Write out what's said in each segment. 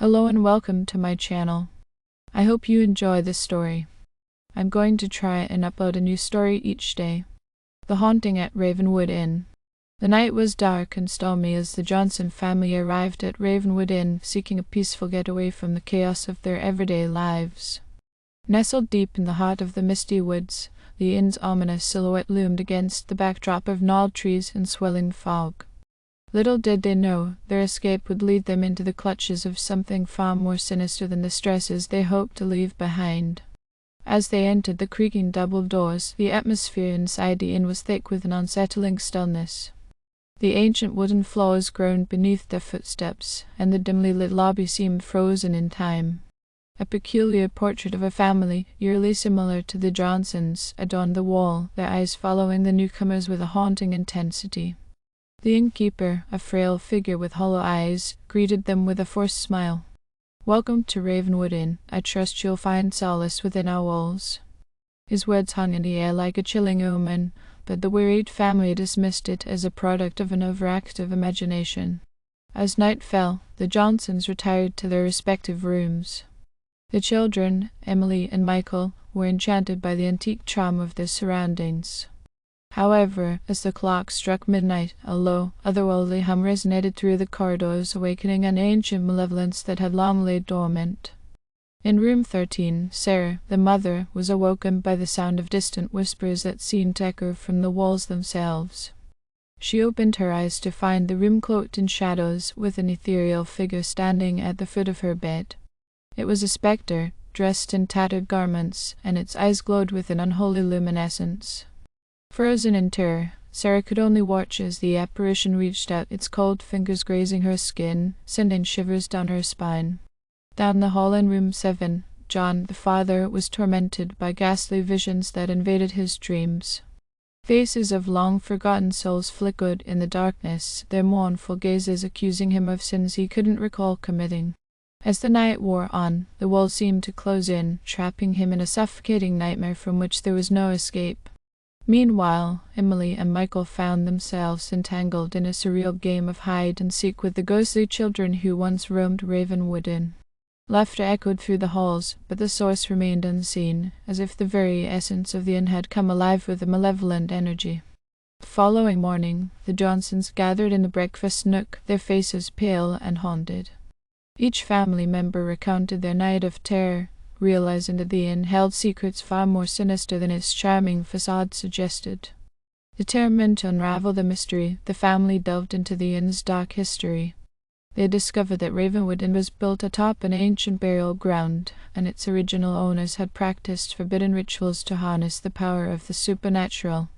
Hello and welcome to my channel. I hope you enjoy this story. I'm going to try and upload a new story each day. The Haunting at Ravenwood Inn. The night was dark and stormy as the Johnson family arrived at Ravenwood Inn seeking a peaceful getaway from the chaos of their everyday lives. Nestled deep in the heart of the misty woods, the inn's ominous silhouette loomed against the backdrop of gnarled trees and swelling fog. Little did they know their escape would lead them into the clutches of something far more sinister than the stresses they hoped to leave behind. As they entered the creaking double doors, the atmosphere inside the inn was thick with an unsettling stillness. The ancient wooden floors groaned beneath their footsteps, and the dimly lit lobby seemed frozen in time. A peculiar portrait of a family, eerily similar to the Johnsons', adorned the wall, their eyes following the newcomers with a haunting intensity. The innkeeper, a frail figure with hollow eyes, greeted them with a forced smile. "Welcome to Ravenwood Inn. I trust you'll find solace within our walls." His words hung in the air like a chilling omen, but the wearied family dismissed it as a product of an overactive imagination. As night fell, the Johnsons retired to their respective rooms. The children, Emily and Michael, were enchanted by the antique charm of their surroundings. However, as the clock struck midnight, a low, otherworldly hum resonated through the corridors, awakening an ancient malevolence that had long lain dormant. In room 13, Sarah, the mother, was awoken by the sound of distant whispers that seemed to echo from the walls themselves. She opened her eyes to find the room cloaked in shadows, with an ethereal figure standing at the foot of her bed. It was a spectre, dressed in tattered garments, and its eyes glowed with an unholy luminescence. Frozen in terror, Sarah could only watch as the apparition reached out, its cold fingers grazing her skin, sending shivers down her spine. Down the hall in room 7, John, the father, was tormented by ghastly visions that invaded his dreams. Faces of long-forgotten souls flickered in the darkness, their mournful gazes accusing him of sins he couldn't recall committing. As the night wore on, the walls seemed to close in, trapping him in a suffocating nightmare from which there was no escape. Meanwhile, Emily and Michael found themselves entangled in a surreal game of hide-and-seek with the ghostly children who once roamed Ravenwood Inn. Laughter echoed through the halls, but the source remained unseen, as if the very essence of the inn had come alive with a malevolent energy. The following morning, the Johnsons gathered in the breakfast nook, their faces pale and haunted. Each family member recounted their night of terror, realizing that the inn held secrets far more sinister than its charming facade suggested. Determined to unravel the mystery, the family delved into the inn's dark history. They discovered that Ravenwood Inn was built atop an ancient burial ground, and its original owners had practiced forbidden rituals to harness the power of the supernatural.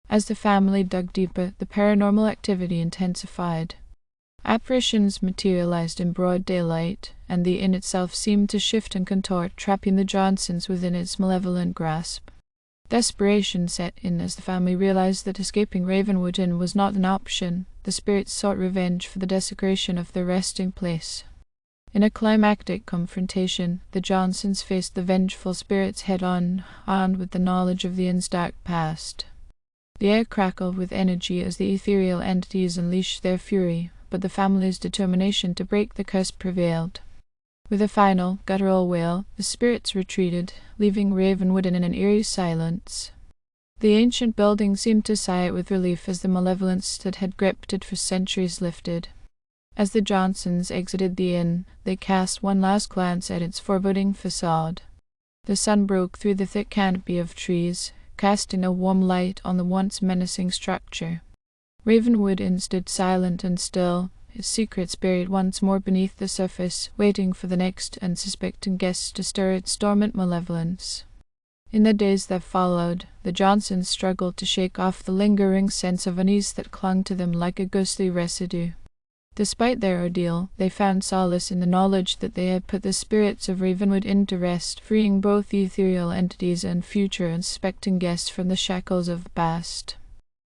As the family dug deeper, the paranormal activity intensified. Apparitions materialized in broad daylight, and the inn itself seemed to shift and contort, trapping the Johnsons within its malevolent grasp. Desperation set in as the family realized that escaping Ravenwood Inn was not an option. The spirits sought revenge for the desecration of their resting place. In a climactic confrontation, the Johnsons faced the vengeful spirits head-on, armed with the knowledge of the inn's dark past. The air crackled with energy as the ethereal entities unleashed their fury, but the family's determination to break the curse prevailed. With a final, guttural wail, the spirits retreated, leaving Ravenwood in an eerie silence. The ancient building seemed to sigh with relief as the malevolence that had gripped it for centuries lifted. As the Johnsons exited the inn, they cast one last glance at its foreboding facade. The sun broke through the thick canopy of trees, casting a warm light on the once menacing structure. Ravenwood Inn stood silent and still, its secrets buried once more beneath the surface, waiting for the next unsuspecting guest to stir its dormant malevolence. In the days that followed, the Johnsons struggled to shake off the lingering sense of unease that clung to them like a ghostly residue. Despite their ordeal, they found solace in the knowledge that they had put the spirits of Ravenwood Inn to rest, freeing both the ethereal entities and future unsuspecting guests from the shackles of the past.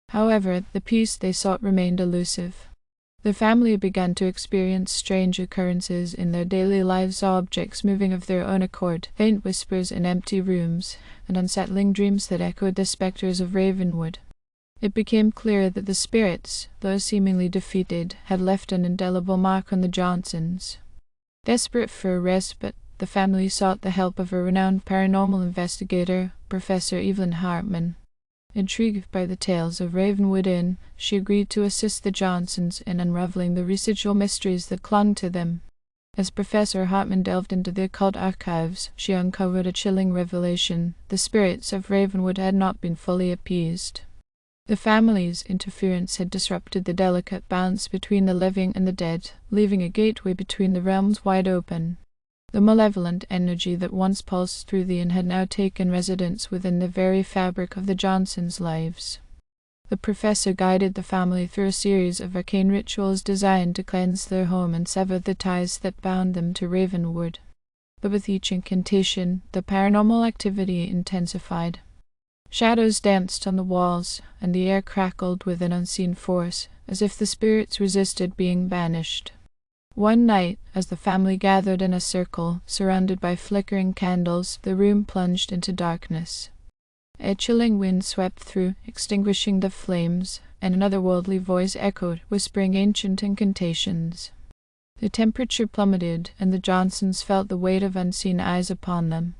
However, the peace they sought remained elusive. The family began to experience strange occurrences in their daily lives, objects moving of their own accord, faint whispers in empty rooms, and unsettling dreams that echoed the spectres of Ravenwood. It became clear that the spirits, though seemingly defeated, had left an indelible mark on the Johnsons. Desperate for a respite, the family sought the help of a renowned paranormal investigator, Professor Evelyn Hartman. Intrigued by the tales of Ravenwood Inn, she agreed to assist the Johnsons in unraveling the residual mysteries that clung to them. As Professor Hartman delved into the occult archives, she uncovered a chilling revelation: the spirits of Ravenwood had not been fully appeased. The family's interference had disrupted the delicate balance between the living and the dead, leaving a gateway between the realms wide open. The malevolent energy that once pulsed through the inn had now taken residence within the very fabric of the Johnsons' lives. The professor guided the family through a series of arcane rituals designed to cleanse their home and sever the ties that bound them to Ravenwood. But with each incantation, the paranormal activity intensified. Shadows danced on the walls, and the air crackled with an unseen force, as if the spirits resisted being banished. One night, as the family gathered in a circle, surrounded by flickering candles, the room plunged into darkness. A chilling wind swept through, extinguishing the flames, and an otherworldly voice echoed, whispering ancient incantations. The temperature plummeted, and the Johnsons felt the weight of unseen eyes upon them.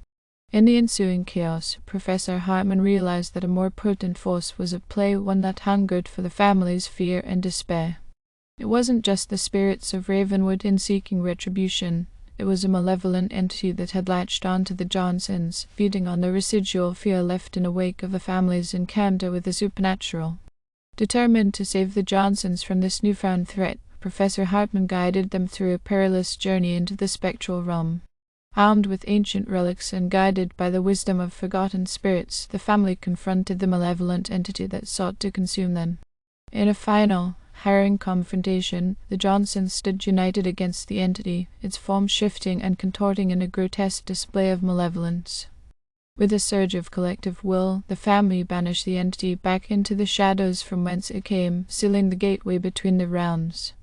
In the ensuing chaos, Professor Hartman realized that a more potent force was at play, one that hungered for the family's fear and despair. It wasn't just the spirits of Ravenwood Inn seeking retribution. It was a malevolent entity that had latched on to the Johnsons, feeding on the residual fear left in the wake of the family's encounter with the supernatural. Determined to save the Johnsons from this newfound threat, Professor Hartman guided them through a perilous journey into the spectral realm. Armed with ancient relics and guided by the wisdom of forgotten spirits, the family confronted the malevolent entity that sought to consume them. In a final, harrowing confrontation, the Johnsons stood united against the entity, its form shifting and contorting in a grotesque display of malevolence. With a surge of collective will, the family banished the entity back into the shadows from whence it came, sealing the gateway between the realms.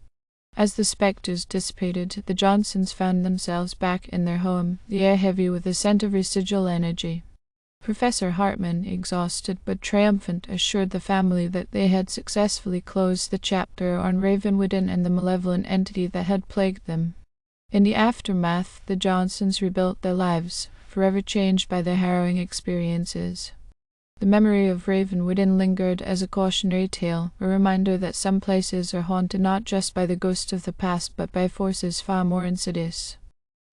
As the spectres dissipated, the Johnsons found themselves back in their home, the air heavy with the scent of residual energy. Professor Hartman, exhausted but triumphant, assured the family that they had successfully closed the chapter on Ravenwood Inn and the malevolent entity that had plagued them. In the aftermath, the Johnsons rebuilt their lives, forever changed by their harrowing experiences. The memory of Ravenwood Inn lingered as a cautionary tale, a reminder that some places are haunted not just by the ghosts of the past but by forces far more insidious.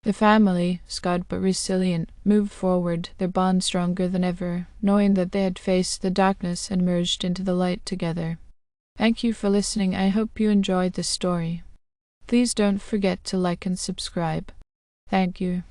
The family, scarred but resilient, moved forward, their bond stronger than ever, knowing that they had faced the darkness and merged into the light together. Thank you for listening. I hope you enjoyed this story. Please don't forget to like and subscribe. Thank you.